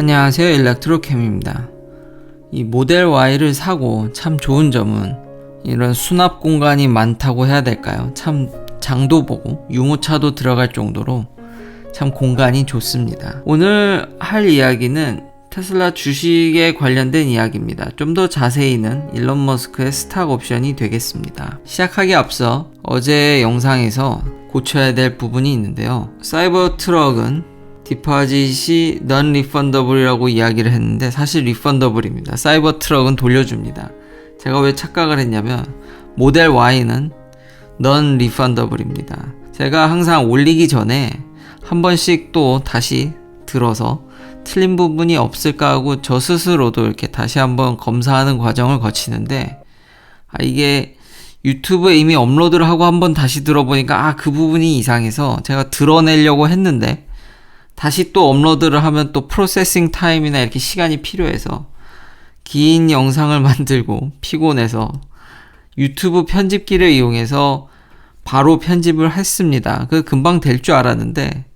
안녕하세요, 일렉트로캠입니다. 이 모델 Y를 사고 참 좋은 점은 이런 수납 공간이 많다고 해야 될까요? 참 장도 보고 유모차도 들어갈 정도로 참 공간이 좋습니다. 오늘 할 이야기는 테슬라 주식에 관련된 이야기입니다. 좀 더 자세히는 일론 머스크의 스탁 옵션이 되겠습니다. 시작하기 앞서 어제 영상에서 고쳐야 될 부분이 있는데요. 사이버 트럭은 디파짓이 non-refundable이라고 이야기를 했는데 사실 refundable입니다. 사이버 트럭은 돌려줍니다. 제가 왜 착각을 했냐면 모델 Y는 non-refundable입니다. 제가 항상 올리기 전에 한 번씩 또 다시 들어서 틀린 부분이 없을까 하고 저 스스로도 이렇게 다시 한번 검사하는 과정을 거치는데 이게 유튜브에 이미 업로드를 하고 한번 다시 들어보니까 그 부분이 이상해서 제가 드러내려고 했는데 다시 또 업로드를 하면 또 프로세싱 타임이나 이렇게 시간이 필요해서 긴 영상을 만들고 피곤해서 유튜브 편집기를 이용해서 바로 편집을 했습니다. 그 금방 될 줄 알았는데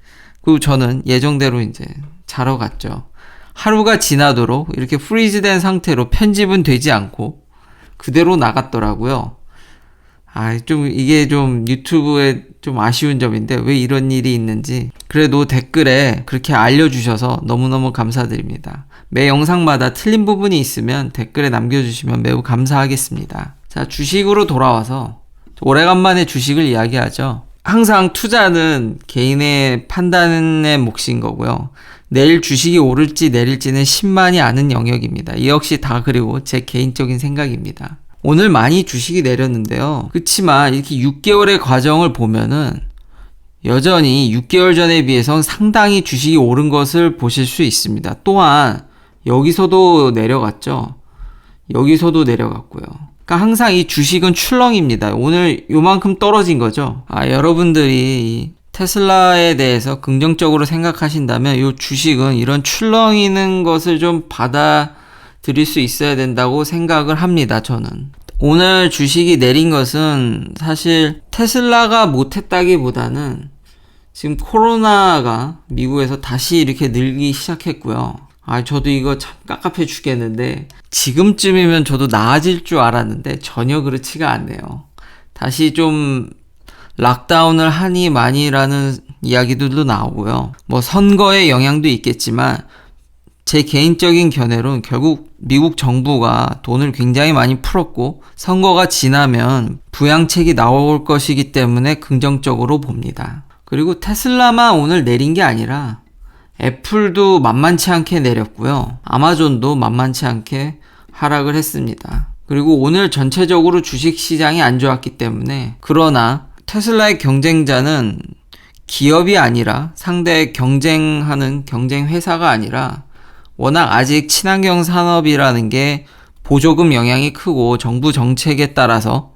그리고 저는 예정대로 이제 자러 갔죠. 하루가 지나도록 이렇게 프리즈된 상태로 편집은 되지 않고 그대로 나갔더라고요. 이게 좀 유튜브에 좀 아쉬운 점인데 왜 이런 일이 있는지 그래도 댓글에 그렇게 알려주셔서 너무너무 감사드립니다. 매 영상마다 틀린 부분이 있으면 댓글에 남겨주시면 매우 감사하겠습니다. 자, 주식으로 돌아와서 오래간만에 주식을 이야기하죠. 항상 투자는 개인의 판단의 몫인 거고요. 내일 주식이 오를지 내릴지는 신만이 아는 영역입니다. 이 역시 다 그리고 제 개인적인 생각입니다. 오늘 많이 주식이 내렸는데요. 그렇지만 이렇게 6개월의 과정을 보면은 여전히 6개월 전에 비해서는 상당히 주식이 오른 것을 보실 수 있습니다. 또한 여기서도 내려갔죠. 여기서도 내려갔고요. 그러니까 항상 이 주식은 출렁입니다. 오늘 요만큼 떨어진 거죠. 여러분들이 테슬라에 대해서 긍정적으로 생각하신다면 이 주식은 이런 출렁이는 것을 좀 받아들일 수 있어야 된다고 생각을 합니다. 저는 오늘 주식이 내린 것은 사실 테슬라가 못했다기보다는 지금 코로나가 미국에서 다시 이렇게 늘기 시작했고요. 저도 이거 참 깝깝해 죽겠는데 지금쯤이면 저도 나아질 줄 알았는데 전혀 그렇지가 않네요. 다시 좀 락다운을 하니 많이라는 이야기들도 나오고요. 선거의 영향도 있겠지만 제 개인적인 견해로는 결국 미국 정부가 돈을 굉장히 많이 풀었고 선거가 지나면 부양책이 나올 것이기 때문에 긍정적으로 봅니다. 그리고 테슬라만 오늘 내린 게 아니라 애플도 만만치 않게 내렸고요. 아마존도 만만치 않게 하락을 했습니다. 그리고 오늘 전체적으로 주식시장이 안 좋았기 때문에 그러나 테슬라의 경쟁자는 기업이 아니라 상대 경쟁하는 경쟁회사가 아니라 워낙 아직 친환경 산업이라는 게 보조금 영향이 크고 정부 정책에 따라서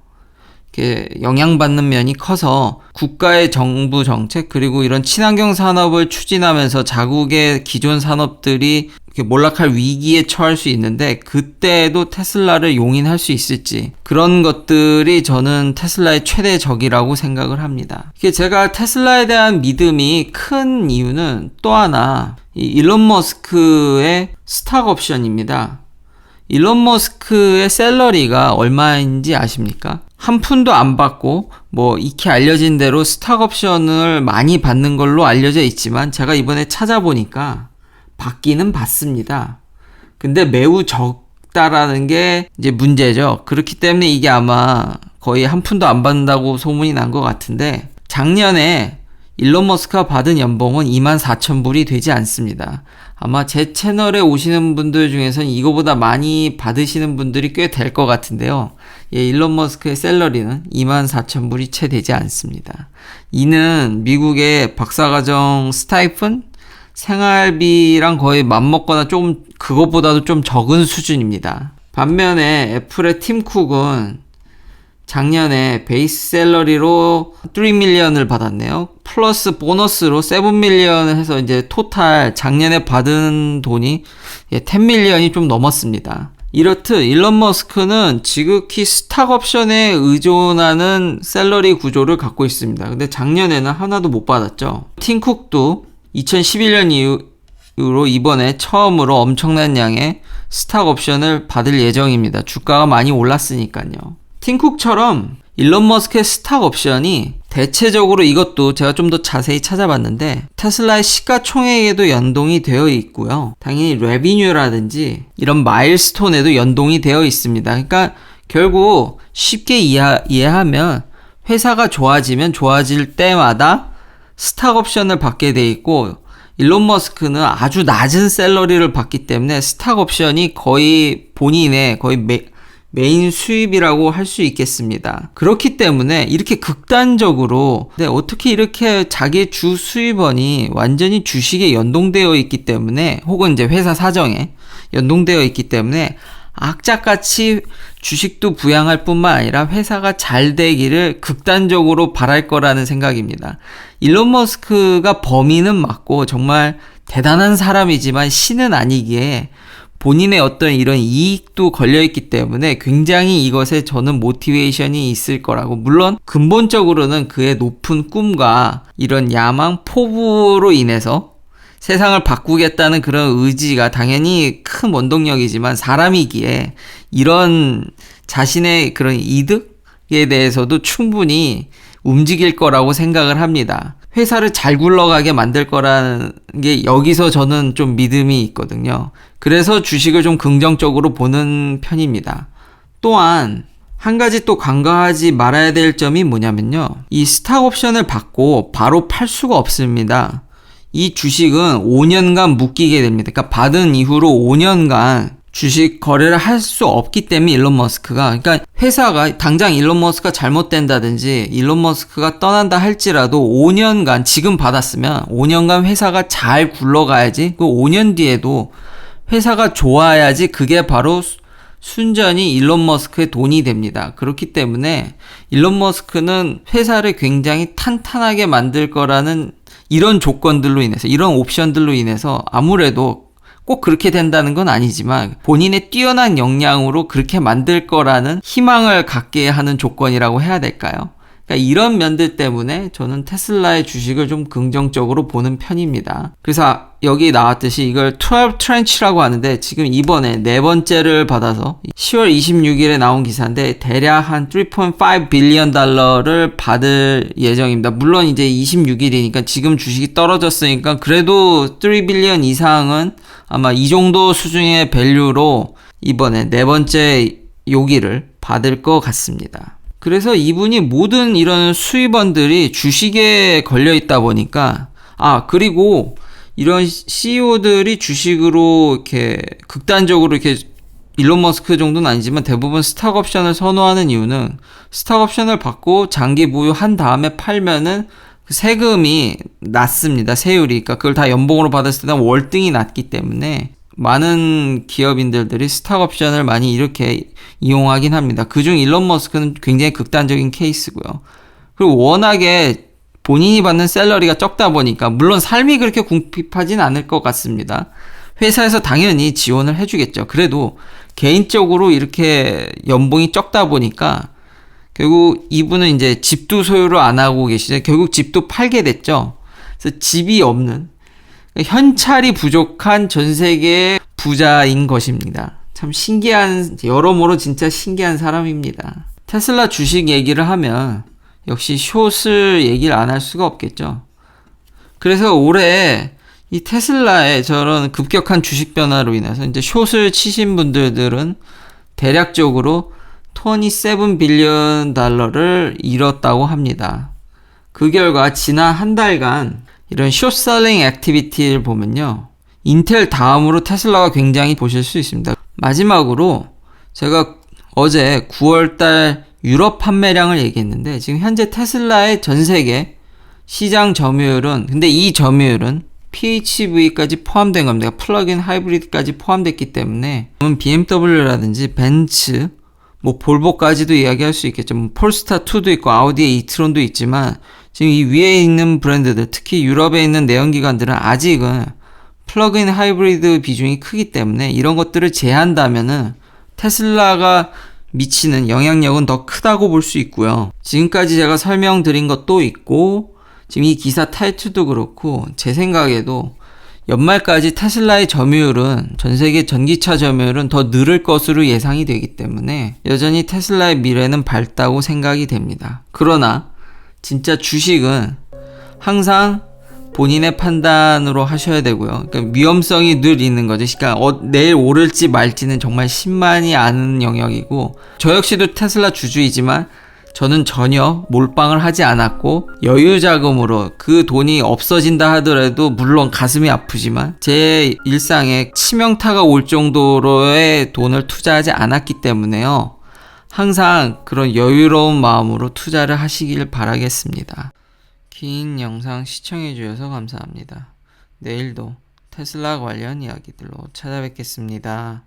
이렇게 영향받는 면이 커서 국가의 정부 정책 그리고 이런 친환경 산업을 추진하면서 자국의 기존 산업들이 이렇게 몰락할 위기에 처할 수 있는데 그때도 테슬라를 용인할 수 있을지 그런 것들이 저는 테슬라의 최대 적이라고 생각을 합니다. 제가 테슬라에 대한 믿음이 큰 이유는 또 하나 이 일론 머스크의 스탁 옵션입니다. 일론 머스크의 샐러리가 얼마인지 아십니까? 한 푼도 안 받고 익히 알려진 대로 스탁 옵션을 많이 받는 걸로 알려져 있지만 제가 이번에 찾아보니까 받기는 받습니다. 근데 매우 적다라는 게 이제 문제죠. 그렇기 때문에 이게 아마 거의 한 푼도 안 받는다고 소문이 난 것 같은데 작년에 일론 머스크가 받은 연봉은 24,000불이 되지 않습니다. 아마 제 채널에 오시는 분들 중에서는 이거보다 많이 받으시는 분들이 꽤 될 것 같은데요. 일론 머스크의 샐러리는 24,000불이 채 되지 않습니다. 이는 미국의 박사과정 스타이픈? 생활비랑 거의 맞먹거나 좀 그것보다도 좀 적은 수준입니다. 반면에 애플의 팀 쿡은 작년에 베이스 샐러리로 3밀리언을 받았네요. 플러스 보너스로 7밀리언을 해서 이제 토탈 작년에 받은 돈이 10밀리언이 좀 넘었습니다. 이렇듯 일론 머스크는 지극히 스탁 옵션에 의존하는 샐러리 구조를 갖고 있습니다. 근데 작년에는 하나도 못 받았죠. 팀 쿡도 2011년 이후 이후로 이번에 처음으로 엄청난 양의 스탁 옵션을 받을 예정입니다. 주가가 많이 올랐으니까요. 팀쿡처럼 일론 머스크의 스탁 옵션이 대체적으로 이것도 제가 좀 더 자세히 찾아봤는데 테슬라의 시가총액에도 연동이 되어 있고요. 당연히 레비뉴라든지 이런 마일스톤에도 연동이 되어 있습니다. 그러니까 결국 쉽게 이해하면 회사가 좋아지면 좋아질 때마다 스탁 옵션을 받게 돼 있고 일론 머스크는 아주 낮은 샐러리를 받기 때문에 스탁 옵션이 거의 본인의 거의 메인 수입이라고 할 수 있겠습니다. 그렇기 때문에 이렇게 극단적으로 어떻게 이렇게 자기의 주 수입원이 완전히 주식에 연동되어 있기 때문에 혹은 이제 회사 사정에 연동되어 있기 때문에 악착같이 주식도 부양할 뿐만 아니라 회사가 잘 되기를 극단적으로 바랄 거라는 생각입니다. 일론 머스크가 범인은 맞고 정말 대단한 사람이지만 신은 아니기에 본인의 어떤 이런 이익도 걸려있기 때문에 굉장히 이것에 저는 모티베이션이 있을 거라고, 물론 근본적으로는 그의 높은 꿈과 이런 야망 포부로 인해서 세상을 바꾸겠다는 그런 의지가 당연히 큰 원동력이지만 사람이기에 이런 자신의 그런 이득에 대해서도 충분히 움직일 거라고 생각을 합니다. 회사를 잘 굴러가게 만들 거라는 게 여기서 저는 좀 믿음이 있거든요. 그래서 주식을 좀 긍정적으로 보는 편입니다. 또한 한 가지 또 간과하지 말아야 될 점이 뭐냐면요. 이 스탁 옵션을 받고 바로 팔 수가 없습니다. 이 주식은 5년간 묶이게 됩니다. 그러니까 받은 이후로 5년간 주식 거래를 할 수 없기 때문에 일론 머스크가, 그러니까 회사가 당장 일론 머스크가 잘못된다든지 일론 머스크가 떠난다 할지라도 5년간 지금 받았으면 5년간 회사가 잘 굴러가야지, 그 5년 뒤에도 회사가 좋아야지 그게 바로 순전히 일론 머스크의 돈이 됩니다. 그렇기 때문에 일론 머스크는 회사를 굉장히 탄탄하게 만들 거라는 이런 조건들로 인해서, 이런 옵션들로 인해서 아무래도 꼭 그렇게 된다는 건 아니지만 본인의 뛰어난 역량으로 그렇게 만들 거라는 희망을 갖게 하는 조건이라고 해야 될까요? 그러니까 이런 면들 때문에 저는 테슬라의 주식을 좀 긍정적으로 보는 편입니다. 그래서 여기 나왔듯이 이걸 12 트렌치라고 하는데 지금 이번에 네 번째를 받아서 10월 26일에 나온 기사인데 대략 한 3.5 빌리언 달러를 받을 예정입니다. 물론 이제 26일이니까 지금 주식이 떨어졌으니까 그래도 3 빌리언 이상은 아마 이 정도 수준의 밸류로 이번에 네 번째 요기를 받을 것 같습니다. 그래서 이분이 모든 이런 수입원들이 주식에 걸려 있다 보니까, 그리고 이런 CEO들이 주식으로 이렇게 극단적으로 이렇게 일론 머스크 정도는 아니지만 대부분 스탁 옵션을 선호하는 이유는 스탁 옵션을 받고 장기 보유한 다음에 팔면은 세금이 낮습니다. 세율이. 그러니까 그걸 다 연봉으로 받았을 때는 월등히 낮기 때문에 많은 기업인들이 스탁 옵션을 많이 이렇게 이용하긴 합니다. 그중 일론 머스크는 굉장히 극단적인 케이스고요. 그리고 워낙에 본인이 받는 샐러리가 적다 보니까 물론 삶이 그렇게 궁핍하진 않을 것 같습니다. 회사에서 당연히 지원을 해주겠죠. 그래도 개인적으로 이렇게 연봉이 적다 보니까 결국 이분은 이제 집도 소유를 안 하고 계시죠. 결국 집도 팔게 됐죠. 그래서 집이 없는, 현찰이 부족한 전 세계의 부자인 것입니다. 참 신기한, 여러모로 진짜 신기한 사람입니다. 테슬라 주식 얘기를 하면 역시 숏을 얘기를 안 할 수가 없겠죠. 그래서 올해 이 테슬라의 저런 급격한 주식 변화로 인해서 이제 숏을 치신 분들은 대략적으로 27 빌리언 달러를 잃었다고 합니다. 그 결과 지난 한 달간 이런 숏셀링 액티비티를 보면요, 인텔 다음으로 테슬라가 굉장히 보실 수 있습니다. 마지막으로 제가 어제 9월달 유럽 판매량을 얘기했는데 지금 현재 테슬라의 전세계 시장 점유율은, 근데 이 점유율은 PHEV까지 포함된 겁니다. 플러그인 하이브리드까지 포함됐기 때문에 BMW라든지 벤츠, 볼보까지도 이야기할 수 있겠죠. 폴스타2도 있고 아우디의 이트론도 있지만 지금 이 위에 있는 브랜드들, 특히 유럽에 있는 내연기관들은 아직은 플러그인 하이브리드 비중이 크기 때문에 이런 것들을 제한다면은 테슬라가 미치는 영향력은 더 크다고 볼 수 있고요. 지금까지 제가 설명드린 것도 있고 지금 이 기사 타이틀도 그렇고 제 생각에도 연말까지 테슬라의 점유율은, 전 세계 전기차 점유율은 더 늘을 것으로 예상이 되기 때문에 여전히 테슬라의 미래는 밝다고 생각이 됩니다. 그러나 진짜 주식은 항상 본인의 판단으로 하셔야 되고요. 그러니까 위험성이 늘 있는 거죠. 그러니까 내일 오를지 말지는 정말 신만이 아는 영역이고, 저 역시도 테슬라 주주이지만 저는 전혀 몰빵을 하지 않았고, 여유 자금으로 그 돈이 없어진다 하더라도 물론 가슴이 아프지만 제 일상에 치명타가 올 정도로의 돈을 투자하지 않았기 때문에요. 항상 그런 여유로운 마음으로 투자를 하시길 바라겠습니다. 긴 영상 시청해 주셔서 감사합니다. 내일도 테슬라 관련 이야기들로 찾아뵙겠습니다.